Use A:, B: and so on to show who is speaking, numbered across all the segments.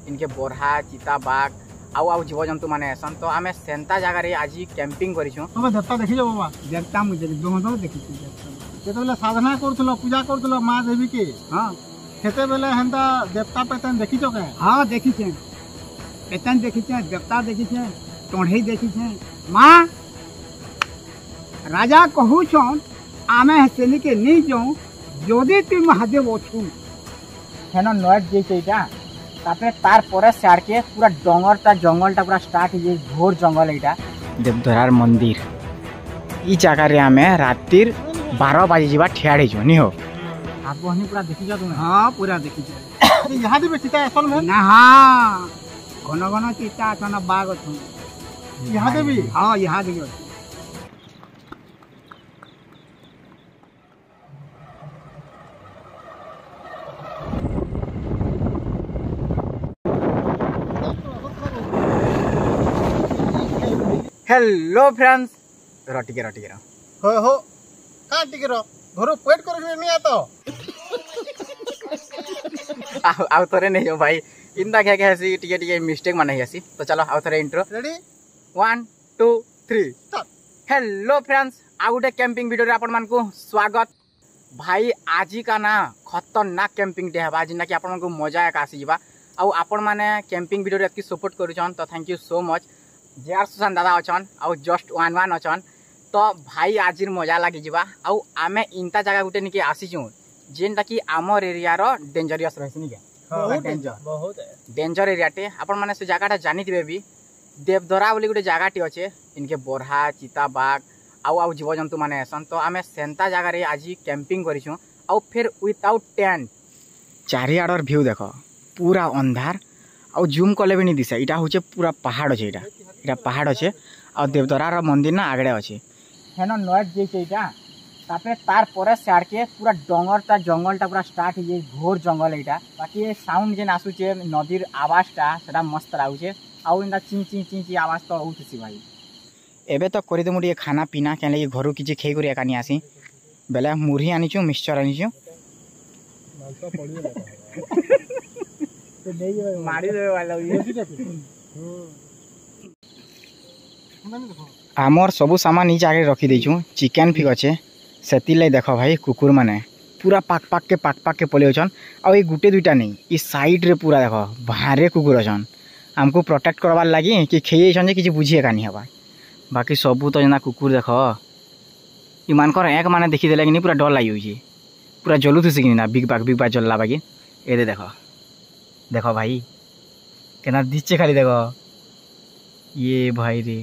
A: इनके बोरहा चिता बाघ आउ जीवजंतु माने आसन तो आमे सेंता जगह रे आज कैंपिंग करिछु।
B: तबे देवता देखि जो बाबा देवता मु दोनो देखि जेतबेले साधना करथलो पूजा करथलो माँ देवी के हां हेते बेले हंता देवता पेतन देखि जो के
C: हां देखि छे पेतन देखि छे देवता देखि छे टोढ़ई देखि छे माँ राजा कहू छन आमे हसेनी के नहीं जाऊं जोदे तू महादेव ओछु
A: हेनो नॉट जे चेटा तापरे तार परे सार के पूरा डंगरटा जंगलटा पूरा स्टार्ट हो जाई घोर जंगल एटा देवधरार मंदिर ई जगह रे आमे रातिर 12 बजे जीवा ठियाड़ी जो नी हो आप वहनी पूरा देखि जा तुम।
C: हां पूरा देखि जा
B: यहाँ भी चिता असल में
C: ना हां घन घन चिता छन बाग छु
B: यहाँ भी
C: हां यहाँ देखि
A: हेलो फ्रेंड्स रटिके
B: हो का टिके रो घरो पेट कर नहीं आतो
A: आउ थरे नहीं हो भाई इंदा क्या क्या हसी टिके मिस्टेक माने हसी तो चलो आउ थरे इंट्रो
B: रेडी
A: 1 2 3 हेलो फ्रेंड्स आ गुटे कैंपिंग वीडियो रे आपण मान को स्वागत। भाई आज का ना खतरनाक कैंपिंग डे हबा जिना कि आपण मान को मजा एक आसी जीवा आउ आपण माने कैंपिंग वीडियो रे एतकी सपोर्ट करूछन तो thank you so much. JR Sushant दादा अछन आउ जस्ट 1 अछन तो भाई आज मजा लगी जीवा आउ आमे इंता जगह गुटे निके आसीचु जेनटा कि आमर एरिया रो डेंजरियस रहसी निके बहुत डेंजर एरिया टे आपण माने से जगहटा जानिथिबे भी देवधरा बोली गुटे जगहटी अच्छे इनके बोरहा चिता बाघ आउ जीवजंतु माने आसन तो आमे सेंता जगह रे आज कैंपिंग करिछु आउ फिर विदाउट टेंट चारिआडर व्यू देखो पूरा अंधार आउ जूम कले भी नहीं दिशा इटा होचे पूरा पहाड़ अच्छे इटा पहाड़ अच्छे आ देवधरार मंदिर ना आगड़े अच्छे हेनो नॉट जे इटा तापरे तार परे सार के पूरा डंगरटा जंगलटा पूरा स्टार्ट हो जाई घोर जंगल एटा बाकी ये साउंड जेन आसुचे नदीर आवाजटा सेटा मस्त लागुचे आउ इंदा ची ची ची ची आवाज तो होउछि भाई। एबे तो करि दमु खाना पीना के लगे घरु किछि खेई करी एकानी आसी बेले मुरही आनिछु मिक्सचर आनिछु मारी देवे वाला आमर सबू सामान ई जगह रखी देछू चिकन फिक अच्छे सेति ले देखो भाई कुकुर माने पूरा पाक के पले अछन आ ए गुटे दुईटा नहीं ई साइड रे पूरा देखो बाहरे कुकुर अछन हमको प्रोटेक्ट करवार लगी कि खेई छन जे किछि बुझिए कानी हबा बाकी सबू तो जना कुकुर देखो ई मानकर एक माने देखि देला कि पूरा डर लागि होई पूरा जलु थुसी कि ना बिग बाग जलला बाकी ए देखो भाई केना दीचे खाली देखो ये भाई रे।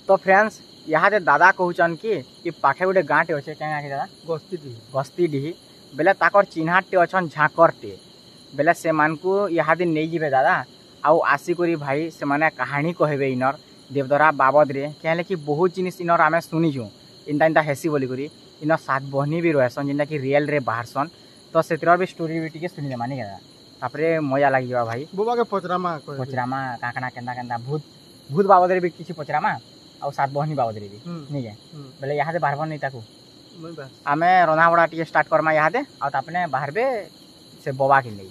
A: तो फ्रेंड्स यहाँ दे दादा कहूचन कि पाखे गोटे गाँटे अच्छे क्या दादा गस्ती डीही बेले ताकर चिन्हाटे अच्छन झाकरटे बेले से मानकु यहाँ दिन नहीं जीवे दादा आउ आसिकरी भाई से माने कहानी कहबे इनर देवधरा बाबद रे क्या कि बहुत जिनिस इनर आमे सुनिछु इंता हेसी बोली करी इनर सात बहनी भी रहसन जिनटा कि रियल रे बाहरसन तो से भी स्टोरी भी टिके सुनिले मानी दादा तापरे मजा लागि जावा भाई
B: बुबा के पचरामा
A: काकना केंदा भूत बाबद रे भी किछि पचरामा आउ सात बहनी बाबद रे भी नहीं है बोले यहाँ से बाहर नहीं ताकू आमे रंधा बड़ा टी स्टार्ट करमा यहाँ दे आ तापने बाहरबे से बोबा के नहीं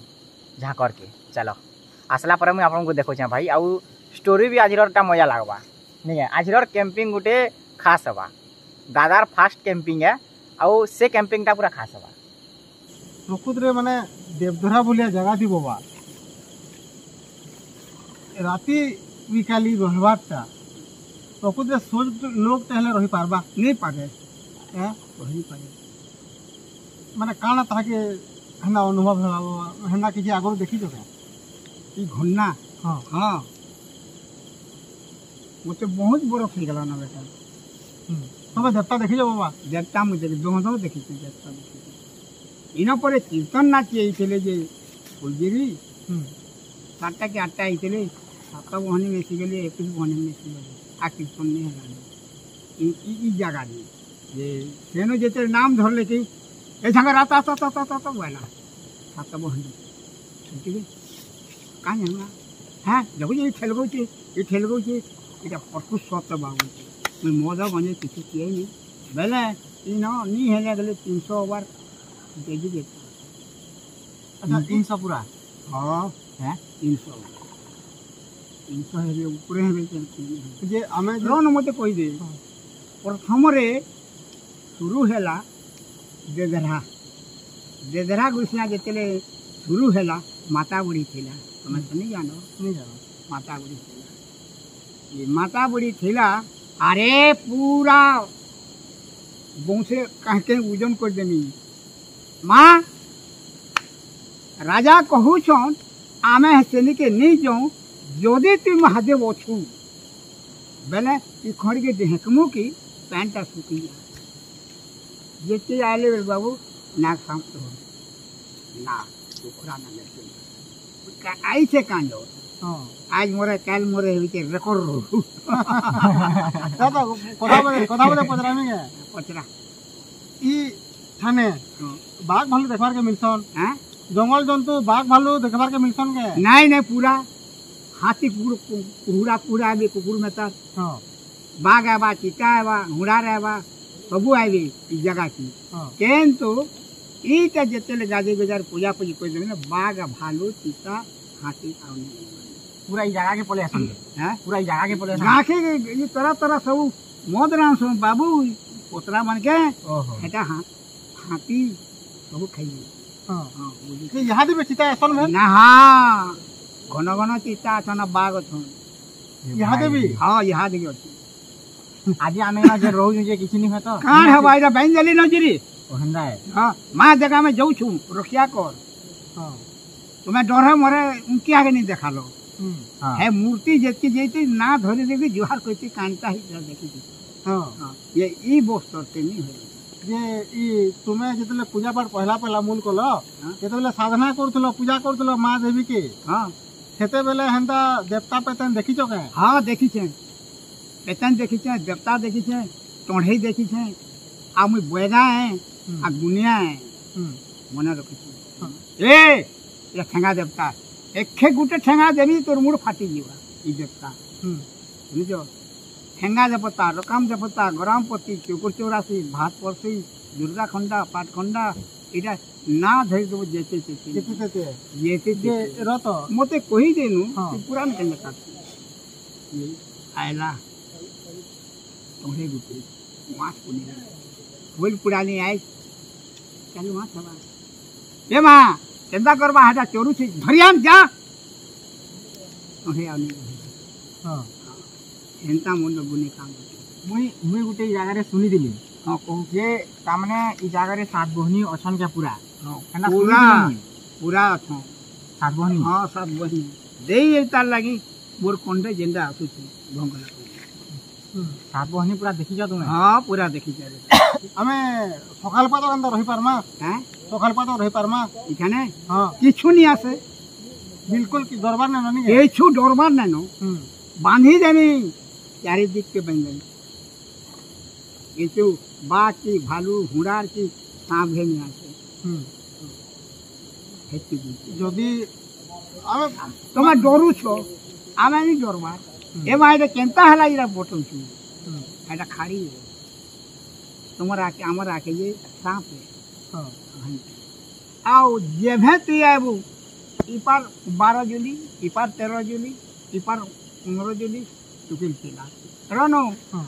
A: झाकर के चलो आसला पर मुझे आपको देखो भाई आउ स्टोरी भी आजरटा मजा लगवा नहीं है आजर कैंपिंग गोटे खास हवा दादार फास्ट कैंपिंग है आउ से कैंपिंगटा पूरा खास हवा
B: प्रकृत रे माने देवधरा बोलिया जगह थी बाबा राती भी खाली रहबारटा प्रकृत रे सोच लोग तहले रही पारबा नहीं पागे रही पागे माने काना ताके हना अनुभव हना किछि आगो देखि जो
C: ई घन्ना
B: हां
C: हां मुझे बहुत बड़ा फील गला ना बेटा
B: तबे देवता देखि जो बाबा
C: देवता मुझे दोनो देखि देवता देखि इना परे कीर्तन नाची आइले जे फुलगिरी 7टा के 8टा आइले 7टा बहनी मेसी गेले 21 बहनी मेसी गेले आ कीर्तन नहीं है ई जगह दी जे सेनो जेते नाम धरले कि ए संग रात बोला 7टा बहनी ठीक है काहे ना हां जब ये खेलगो छी इटा परकु सत बाबू मैं मोदा बने किसी किए नहीं बेले इनो नहीं हेले गले 300 बार देगी देता
B: अच्छा 300 पूरा
C: हाँ
A: हैं
C: 300 ହେବେ ଉପରେ ହେବେ
B: ଯେ ଆମେ
C: ରନ ମୋତେ କହିଦେ ପ୍ରଥମରେ ଶୁରୁ ହେଲା ଦେଦରା ଘୁଷିଆ ଯେତେବେଳେ ଶୁରୁ ହେଲା ମାତା ବୁଢ଼ୀ ଥିଲା ତମେ ତ ନେଇ ଜାଣ ମାତା ବୁଢ଼ୀ ଥିଲା ମାତା ବୁଢ଼ୀ ଥିଲା ଆରେ ପୁରା ବଂଶେ କାହିଁକେ ଓଜନ କରିଦେମି ମା ରାଜା କହୁଛନ୍ ଆମେ ସେନିକେ ନେଇ ଯାଉଁ ଯଦି ତୁଇ ମହାଦେବ ଅଛୁ ବେଲେ ଇ ଖଡ଼ିକେ ଢେକମୁ କି ପ୍ୟାଣ୍ଟଟା ଶୁଖିଯା ଯେତେ ଆଇଲେ ବେଲେ ବାବୁ ନାକ ସାମ୍ପ ନା କୁକୁରା ନା ଆଇছে କାଣ୍ଡ আজ মরে কাল মরে হইতে রেকর্ড রহু
B: দাদা কথা বলে পচরামি গে
C: পচরা
B: ই থানে বাঘ ভালু দেখবার কে মিলছন
C: হ্যাঁ
B: জঙ্গল জন্তু বাঘ ভালু দেখবার কে মিলছন কে
C: নাই নাই পুরা হাতি পুরা পুরা আইবে কুকুর মেতা বাঘ আইবা চিতা আইবা ঘোড়ার আইবা সবু আইবে ই জায়গা কি কিন্তু এইটা যেতেলে গাজে গজার পূজা পুজি করে দেবে না বাঘ ভালু চিতা হাতি আউ
A: पूरा ई जगह के पले आसन
C: हैं
A: पूरा ई जगह के पले आसन
C: गाखे ये तरह तरह सब मद रान सो बाबू पोतरा मन के
A: ओहो
C: हेटा हाथी सब खाइए
B: हां
C: हां
B: कि यहाँ भी चिता असल में
C: ना हां घन घन चिता छन बाग छन
B: यहाँ भी
C: हां यहाँ देखि अछि
A: आज आमे ना जे रहू जे किछि नि हेतो
C: कान है भाई बेन जली नजरी
A: ओ हंदा है
C: हां मां जगह में जाऊ छु रखिया कर
B: हां
C: तुम्हें डर मरे उनके आगे नहीं देखा लो है मूर्ति जेती जेती ना धरी देगी जुहार कोई कांटा ही देखी
B: हां
C: ये ई बस्तर ते नहीं है
B: जे ई तुमे जेतले पूजा पाठ पहला मूल कलो जेतले साधना करथलो पूजा करथलो मां देवी के
C: हां
B: सेते बेले हंता देवता पेतन देखि चके
C: हां देखी छे पेतन देखी छे देवता देखी छे टोढ़ई देखी छे आ मुई बोएगा है आ गुनिया है मन रखी छे ए ये ठेंगा देवता एखे गुटे ठेंगा देवी तोर मुड़ फाटी जीवा ई देवता बुझो ठेंगा देवता रकाम देवता गरामपति चौकुर चौरासी भात परसी दुर्गा खंडा पाट खंडा इटा ना धरि दो जेते जे
B: रत
C: मते कहि देनु पुरान केने काट ये आयला तोरे गुटे मास पुनी बोल पुरानी आई चल वहां सवा ए मां केंदा करबा हाटा चोरू छी धरियाम जा ओहे आनी
B: हां
C: एंता मन गुनी काम
A: मुई गुटे जगह रे सुनी दिली
C: हां कहू
A: जे तामने ई जगह रे सात बहनी अछन के पूरा एना
C: पूरा पूरा अछन
A: सात बहनी
C: हां सात बहनी देई तार लागी मोर कोंडे जेंदा आसु छी भंगला
A: सात बहनी पूरा देखि जा तुमे
C: हां पूरा देखि जा
B: हमें सकाल पातो अंदर रही पारमा
C: हैं
B: सकाल पातो रही पारमा
C: इखाने
B: हां
C: किछु नहीं आसे
B: बिल्कुल की दरबार ना नहीं
C: किछु डरबार ना नो बांधी देनी चारि दिक के बंधन किछु बाघ की भालू हुड़ार की सांप घेनी आसे हेती
B: যদি আমি
C: तुम्हें डरू छो आमे नहीं डरबार ए माइडे केंता हला इरा बोटल छु एटा खाड़ी तुमर आके हमर आके ये सांप है
B: हां
C: आओ जेभे तु आबू इपार 12 जुली इपार 13 जुली इपार 15 जुली टुकिल पिला रनो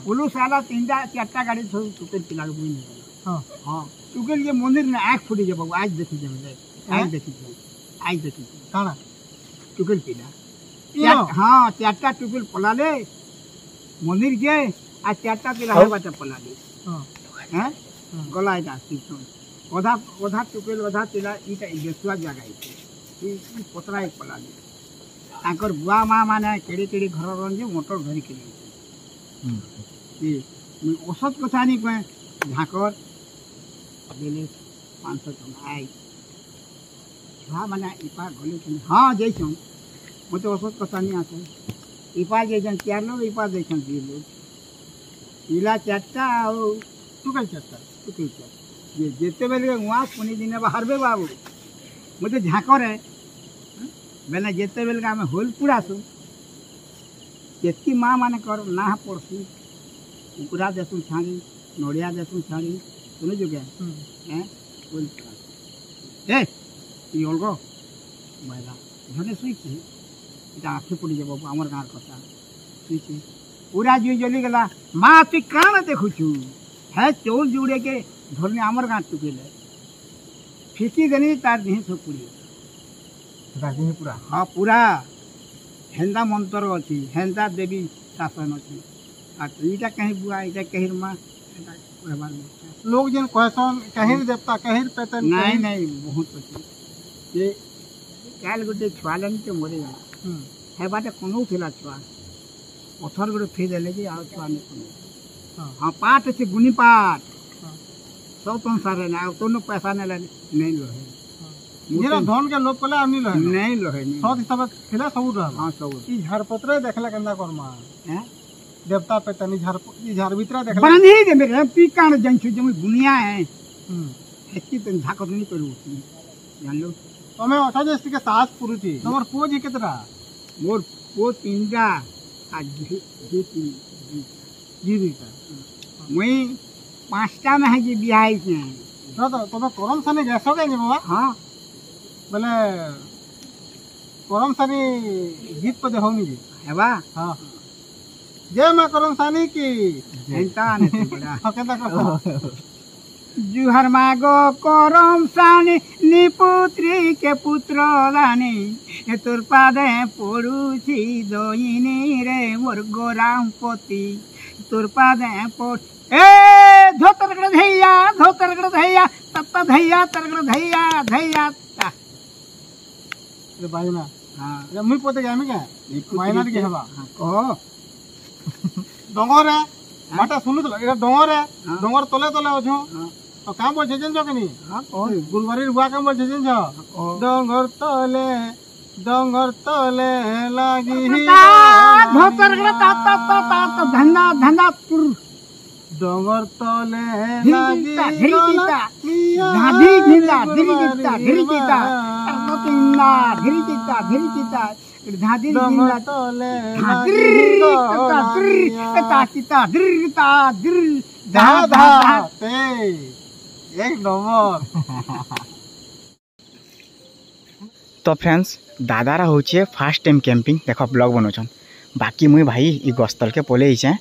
C: पुलिस वाला तीनटा चारटा गाड़ी टुकिल पिला बुई नहीं
B: हां
C: हां टुकिल के मंदिर ने आंख फुटी जब आज देखि जब आज देखि
B: काना
C: टुकिल पिला हां चारटा टुकिल पलाले मंदिर के आ चारटा पिला है बाटे पलाले
B: हां
C: हैं गला इटा सीसन ओधा ओधा टुकेल ओधा तिला इटा जेसुआ जगह ई पतरा एक पलाली ताकर बुआ मां माने केड़ी केड़ी घर रंजे मोटर धरि के ई औसत कथा नहीं कहे झाकर देले 500 टका आई छुआ माने इपा गले के हां जैसन मते औसत कथा नहीं आसे इपा जैसन चार लोग इपा जैसन दी लोग इला चारटा
B: टुकल चत्ता
C: ये जेते बेले वहाँ पुनी दिन बाहरबे बाबू मुझे झाकर है बेले जेते बेले का हमें होल पूरा सु जेती माँ माने कर ना पड़सी पूरा देसु छाड़ी नड़िया देसु छाड़ी सुनो जो क्या हैं होल पूरा ए ये ओलगो बैला झने सुईचे इटा आखे पड़ी जे बाबू हमर गाँव कथा सुईचे पूरा जुई जली गला माँ तु काण देखुछु है चौल जुड़े के धरने हमर गाँव टुकेले फिकी देनी तार देह सब पुड़ी
B: राजी पूरा
C: हाँ पूरा हेंदा मंत्र अच्छी हेंदा देवी शासन अच्छी और इटा कहीं बुआ इटा कहीं माँ
B: लोग जिन कहसन कहीं देवता कहीं पेतन
C: नहीं नहीं बहुत अच्छी ये काल गोटे छुआ लेनी तो मरे गला है बाटे कोनो थिला छुआ पत्थर गोटे फेर देले जे आ छुआ ने कोनो हाँ पाठ से गुनी पाठ सब तुम सारे ना तो पैसा नहीं लोहे
B: जेरा धन के लोग कले आनी लहे
C: नहीं लोहे नहीं
B: सब हिसाब थिला सब रह
C: हाँ सब
B: ई झाड़पत्र देखला केंदा करमा
C: हैं
B: देवता पेतन ई झाड़ भीतर देखला
C: बांधी दे मेरे पी कान जंछु जमी दुनिया है हेती तो झाकत नहीं करू जान लो
B: तमे अठा जस्ती के सास पुरुती तमर पुओ जी केतरा
C: मोर वो तीनटा आ जे
B: जीविका
C: मुई पांचटा में है जे बियाह के
B: ना तो तमे करम सने गैसो के जे बाबा
C: हाँ
B: बोले करम सनी गीत पदे होनी जी
C: है बा
B: हां जय मां करम सानी की
C: एंता ने बड़ा
B: केंदा करो
C: जुहर मागो करम सानी निपुत्री के पुत्र रानी तोर पादे पड़ुछि दईनी रे मोर गोरामपति तोर पादे पड़ ए धोतरगड़ धैया तत्ता धैया तरगड़ धैया
B: रे भाई ना
C: हां
B: रे मुई पते गामी के मायना के हबा
C: ओ
B: डोंगर है माटा सुनु तो एटा डोंगर है डोंगर तले तले अछो तो काम बोल छेजन जो कनी
C: हां ओ
B: गुलबारी रुआ काम बोल छेजन जो डोंगर तले लागी
C: धोतरगड़ ता धंधा पुर
B: डोंगर तले लागी
C: धीरीता धादी
B: डोंगर तले एक नंबर
A: तो फ्रेंड्स दादारा होचे फास्ट टाइम कैंपिंग देख ब्लॉग बनाऊन बाकी मुई भाई ई गस्तल के पले आइचे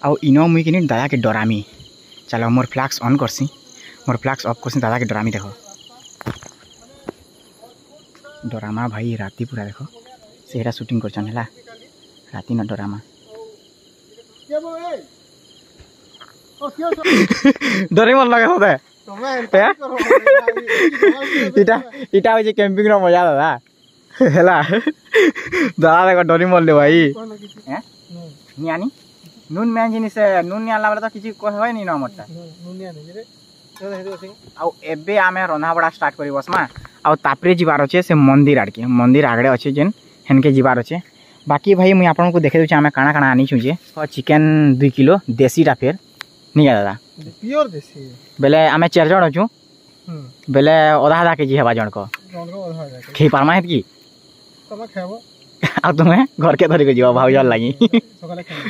A: आउ इनो मुई किनी दादा के डरामी चलो मोर फ्लैक्स ऑन करसी मोर फ्लैक्स ऑफ करसी दादा के डरामी देखो डरामा भाई राती पूरा देखो सेहरा शूटिंग करछन हला राती न डरामा
B: के बो ए ओ क्यों
A: डरे मन लगे होते
B: तमे करो
A: इटा इटा होचे कैंपिंग रो मजा दादा हला दादा देखो डरी मन ले भाई हैं नियानी नून मैन जिनिस नून नियाला बेला तो किछि कहय नि न मरता
B: नुनिया नहीं रे
A: आउ एबे आमे रंधा बड़ा स्टार्ट करी बसमा आउ तापरे जिबार अछि से मंदिर आड़के मंदिर आगड़े अछि जेन हेनके जिबार अछि बाकी भाई मुई आपन को देखे दउछि आमे काना काना आनी छु जे चिकन 2 किलो देसीटा फेर नि दादा
B: प्योर देसी
A: बेले आमे 4 जण अछु बेले आधा आधा केजी हेबा जण को खै पारमा हेत की
B: तमे खाबो
A: आ तुमे घर के धरि के जिवा भाउजल लागि
B: सकाले खाबो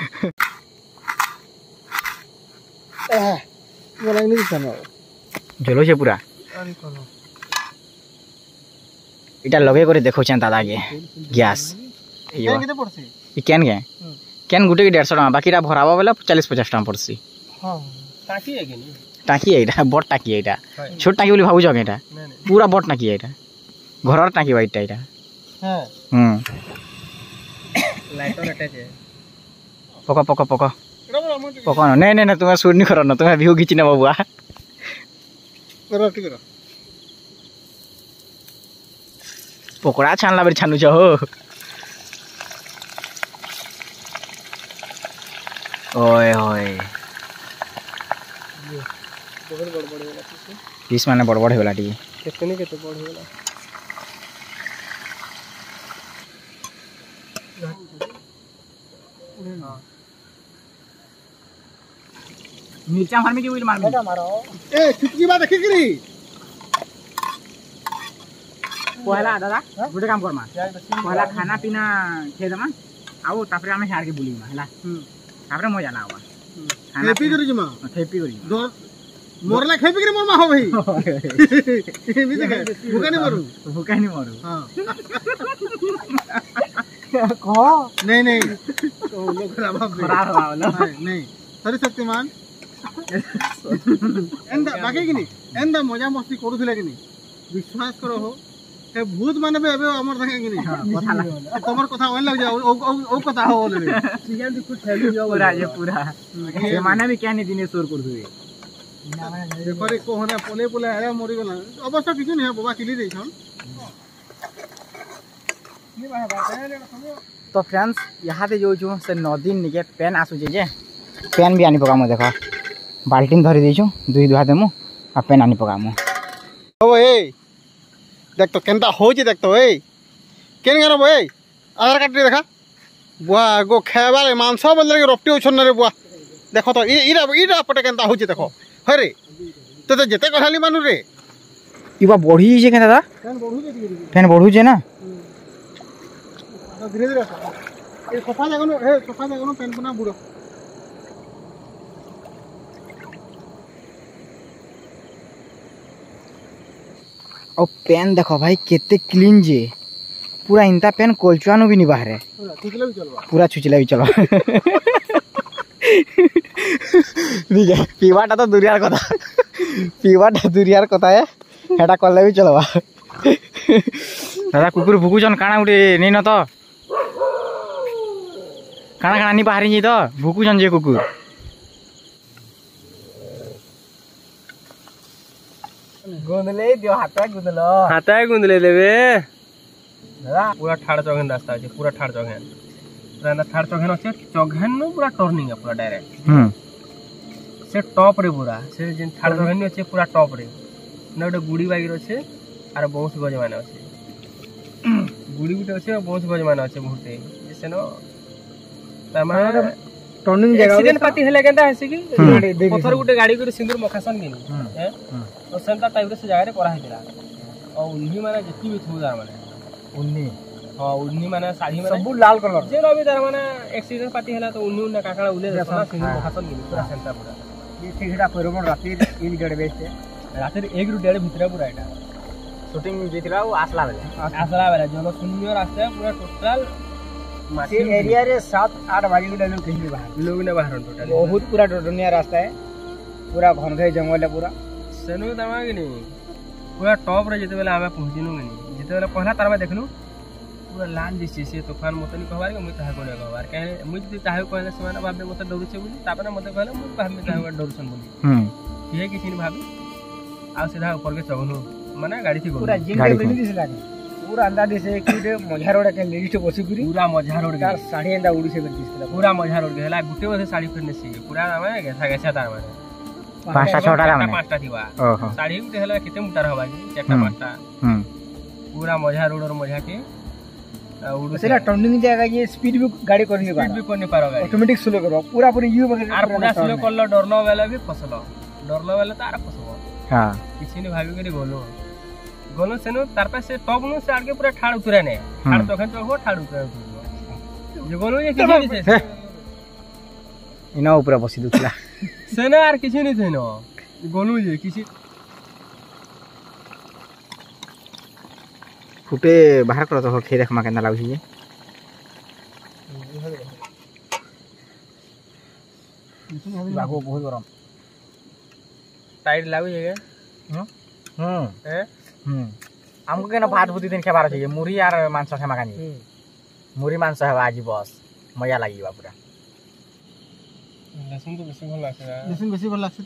B: बोला नहीं तनो
A: जलो छे पूरा
B: अरे कोनो
A: इटा लगे करे देखो छन दादा के गैस
B: ये केते पड़सी
A: ई केन गुटे के 150 टका बाकीटा भराबो बेला 40 50 टका पड़सी
B: हां टाकी है कि नहीं
A: टाकी एटा बड़ टाकी एटा छोट टाकी बोली भाउज एटा पूरा बड़ टाकी एटा घरर टाकी वाइट एटा
B: हां लाइटर अटैच है
A: पको नहीं तुम्हें शूट नहीं करो ना तुम्हें व्यू खींची ना बाबुआ
B: करो ठीक करो
A: पकोड़ा छानला बेर छानु छ हो ओए होए
B: बहुत बड़ होला
A: पीस माने बड़ होला टी
B: केतने केते बड़ होला
A: मिर्चा मार में की विल मार में
B: मारो ए चुटकी बा देखि करी
A: पहला दादा गुटे काम करमा पहला खाना पीना खे दमा आउ तापरे हमें हार के बुली हला तापरे मजा ना आवा
B: थेपी करी जमा
A: थेपी करी
B: मोरला खाइ बिक्री मोर मा हो भाई एमिति के भूका नहीं मरू हां
A: कहो
B: नहीं तो लोग खराब नहीं सरी शक्तिमान एंदा बाकी कि नहीं एंदा मजा मस्ती करूथिले कि नहीं विश्वास करो हो ए भूत माने बे हमर संगे कि नहीं तमर कथा ओन लग जाओ ओ कथा हो बोले सीजन कुछ फैली जाओ पूरा
A: से माने भी क्या नहीं दिने शोर कर दुए
B: देखो रे कोहना पोले अरे मरि गला अवश्य किछ नहीं बाबा किली देई छन
A: तो फ्रेंड्स यहाँ से जो से नदी निके पेन आसु जे पेन भी आनी पकामु देखो बाल्टीन धरी देछु दुई दुहा देमु आ पेन आनी पकामु
B: ओ ए देख तो केनता हो जे देख तो ए केन गरो बे आधार कार्ड रे देखा बुआ गो खायबाले मांस बदले के रोटी ओछन रे बुआ देखो तो इरा पटे केनता हो जे देखो हरे तो जेते कहली मानु रे
A: इबा बढ़ी जे के दादा पेन बढ़ू जे ना
B: धीरे धीरे ए सोफा जगनो पेन बना बुड़ो
A: और पेन देखो भाई केते क्लीन जे पूरा इंता पेन कोलचुआनो भी नहीं बाहरे पूरा छुचला भी चलो ठीक है पीवाटा तो दुरियार कथा है हेटा करले भी चलवा दादा कुकुर भुकुचन काना उठे नहीं न तो काना नहीं बाहरी जी तो भुकुचन जे कुकुर गुंदले दियो हाथ गुंदले लेबे दादा
D: पूरा ठाड़ चौघन रास्ता है पूरा ठाड़ चौघन रहना ठाड़ चौघन अच्छे चौघन नो पूरा टर्निंग है पूरा डायरेक्ट से टॉप रे पूरा से जिन ठाड़ चौघन नो अच्छे पूरा टॉप रे न गोटे गुड़ी बागी अच्छे आर बहुत गज मान अच्छे गुड़ी गुटे अच्छे बहुत गज मान अच्छे बहुते जैसे नो तमाम
A: टर्निंग जगह
D: एक्सीडेंट पाती हेले केनता हेसी की पत्थर गुटे गाड़ी को सिंदूर मखासन किनी हैं तो सेंटा टाइप रे से जगह रे करा हेतिला और उन्ही माने जति भी थु जार माने उन्नी माने साड़ी माने
A: सब लाल कलर
D: जे रवि तार माने एक्सीडेंट पाती हेला तो उन्नी उन्ना काकड़ा उले देसना सिंदूर मखासन किनी पूरा सेंटा पूरा
A: ये ठीकटा परमन राती 1:30 बेस्ट
D: रात 1:30 भितर पूरा एटा
A: शूटिंग जेतिला वो आसला बेले
D: जन शून्य रास्ता पूरा टोटल
A: से एरिया रे 7-8 बजे के लोग कहीं
D: लोग ने बाहर टोटल
A: बहुत पूरा डोडनिया रास्ता है पूरा घनघाई जंगल है पूरा
D: सेनु दमाग नहीं पूरा टॉप रे जेते बेले हमें पहुंचिनु नहीं जेते बेले पहला तार में देखनु पूरा लाल दिसि से तूफान मतनी कहबार के मुई ताहा कोने कहबार काहे मुई जति ताहा कहले समान भाबे मते डरुछे बोली तापने मते कहले मुई भाबे ताहा डरुछन बोली ये किछि नि भाबी आ सीधा ऊपर के चगनु माने गाड़ी थी
A: पूरा जिंदे बिनी दिस लागे पूरा अंदा दिसे कि मझा रोड के लिस्ट बसी पूरी
D: पूरा मझा रोड के
A: साड़ी अंदा उड़ी से दिस
D: पूरा मझा रोड के हला गुटे बसे साड़ी फिरने सी पूरा माने गेसा तार माने
A: 5टा माने
D: 5टा थीवा साड़ी गुटे हला केते मुटार हवा कि 4टा 5टा पूरा मझा रोड और मझा के उड़ू
A: सेला टर्निंग जगह ये स्पीड भी गाड़ी करनी
D: पारो
A: ऑटोमेटिक स्लो करो पूरा यू
D: आर पूरा स्लो करलो डरलो वाला भी फसलो डरलो वाला तो आर फसबो
A: हां
D: किछि नि भाबी करी गोलो सेनो तार पास से टॉप नु से आगे पूरा ठाड़ उतरे ने ठाड़ तखन तो हो ठाड़ उतरे जे गोलो ये किछि नि से
A: इना ऊपर बसी दुखला
D: सेना आर किछि नि थेनो गोलो ये किछि
A: फुटे बाहर करो तो खे देखमा केना लागु जे लागो बहुत गरम
D: टाइट लागु जे
A: हमको केना भात भूति दिन खेबार छै मुरी आर मांस खेमा कानी मुरी मांस हेबा आज बस मजा लागिबा पूरा
D: लहसुन तो बेसी भल लागছে
B: लहसुन बेसी भल लागছে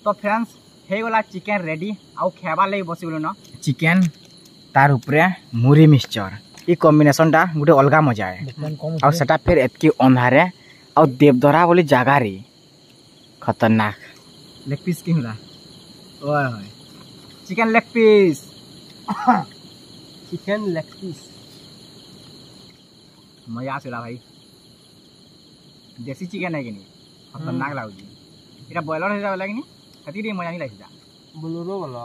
A: तो फ्रेंड्स हे वाला चिकन रेडी आउ खेबा ले बसी बोलो न चिकन तार ऊपर मुरी मिक्सचर ई कॉम्बिनेशन टा गुटे अलगा मजा है और सेटा फिर एतकी अंधारे और देवदरा बोली जगह रे खतरनाक लेग पीस की होला ओए होय चिकन लेग पीस मजा आसेला भाई देसी चिकन है कि नहीं खतरनाक लागुची एटा बॉयलर हेजा वाला कि नहीं खाती रे मजा नहीं लागीता
D: बोलोरो वाला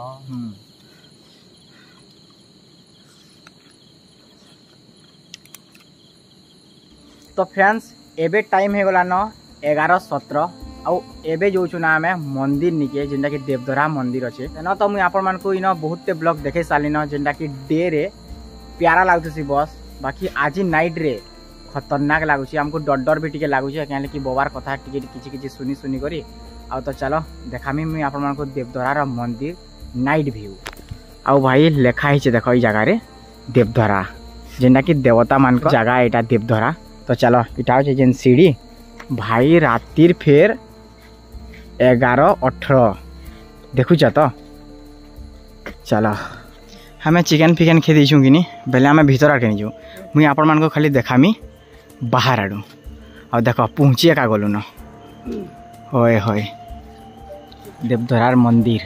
A: तो फ्रेंड्स एबे टाइम हे गला न 11:17 आउ एबे जोचु ना आमे मंदिर निके जेंटा कि देवधरा मंदिर अच्छे तेना तो मुझे आपण मानक इन बहुत ब्लॉग देखे सारी न जेंटा कि डे रे प्यारा लगुसी बस बाकी आज नाइट रे खतरनाक लगुच आमको डर डर भी टिके लगुच कहीं कि बोबार कथा टिके किछि सुनी सुनी करी आउ तो चलो देखामी मुझे आपण मानक देवधरार मंदिर नाइट व्यू आउ भाई लेखा है देख ई जगार देवधरा जेनटा कि देवता मान जगह यहाँ देवधरा तो चलो इटा हो जेन सीढ़ी भाई रातिर फेर 11:18 देखुच तो चलो हमें चिकेन फिकेन खे देचु कि बेले आम भीतर आके नहीं मुई आपण मान खाली देखामी बाहर आड़ू आ देख पहुँची एका गलु न होए होए देवधरार मंदिर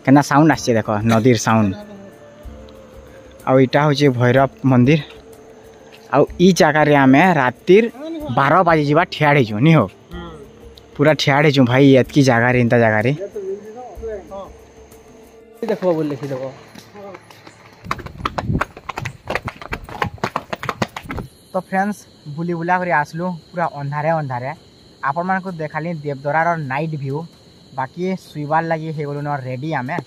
A: केना साउंड आछे देख नदीर साउंड आउ इटा होचे भैरव मंदिर आउ ई जगार आमे रातिर 12 बजे जीवा ठियाड़े छु नी हो पूरा ठियाड़े छु भाई एतकी जगार इंता जगार
D: देखो बोल लिखी देखो
A: तो फ्रेंड्स बुली बुला कर आसलु पूरा अंधारे अंधारे आपण मान को देखाली देवधरार नाइट व्यू बाकी सुइबार लगी हे गलु न रेडी आमे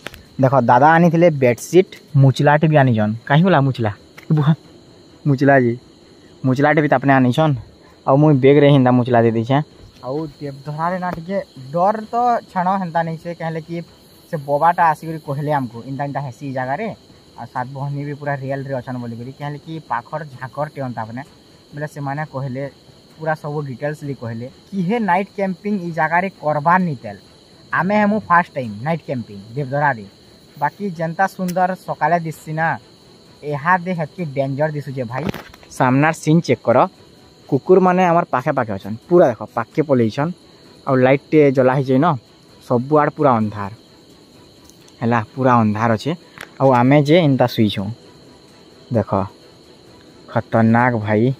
A: देखो दादा आनी थिले बेडशीट मुचलाटे भी आनी जन काहे होला मुचला मुचला जी मुचलाटे भी अपने आनी छन आ मुई बेग रे हिंदा मुचला दे दी छे आउ देवधरारे ना टिके डर तो छाणो हेंता नहीं से कहले कि से बोबाटा आसी करी कहले हमको इंता इंता हेसी जगह रे आ सात बहनी भी पूरा रियल रे अछन बोली करी कहले कि पाखर झाकर टेंता अपने बोले से माने कहले पूरा सब डिटेल्स ली कहले कि हे नाइट कैंपिंग ई जगह रे करबार नितेल आमे Hemu first time night camping देवधरा रे बाकी जनता सुंदर सकाले दिससी ना यहाँ दे हेतकी डेंजर दिसुचे भाई सामनार सीन चेक कर कुकुर माने आमर पाखे पाखे अछन पूरा देख पाखे पलैछन आ लाइट टे जला ही न सब आड़ पूरा अंधार है पूरा अंधार अच्छे आउ आमे जे इनता सुईछू देख खतरनाक भाई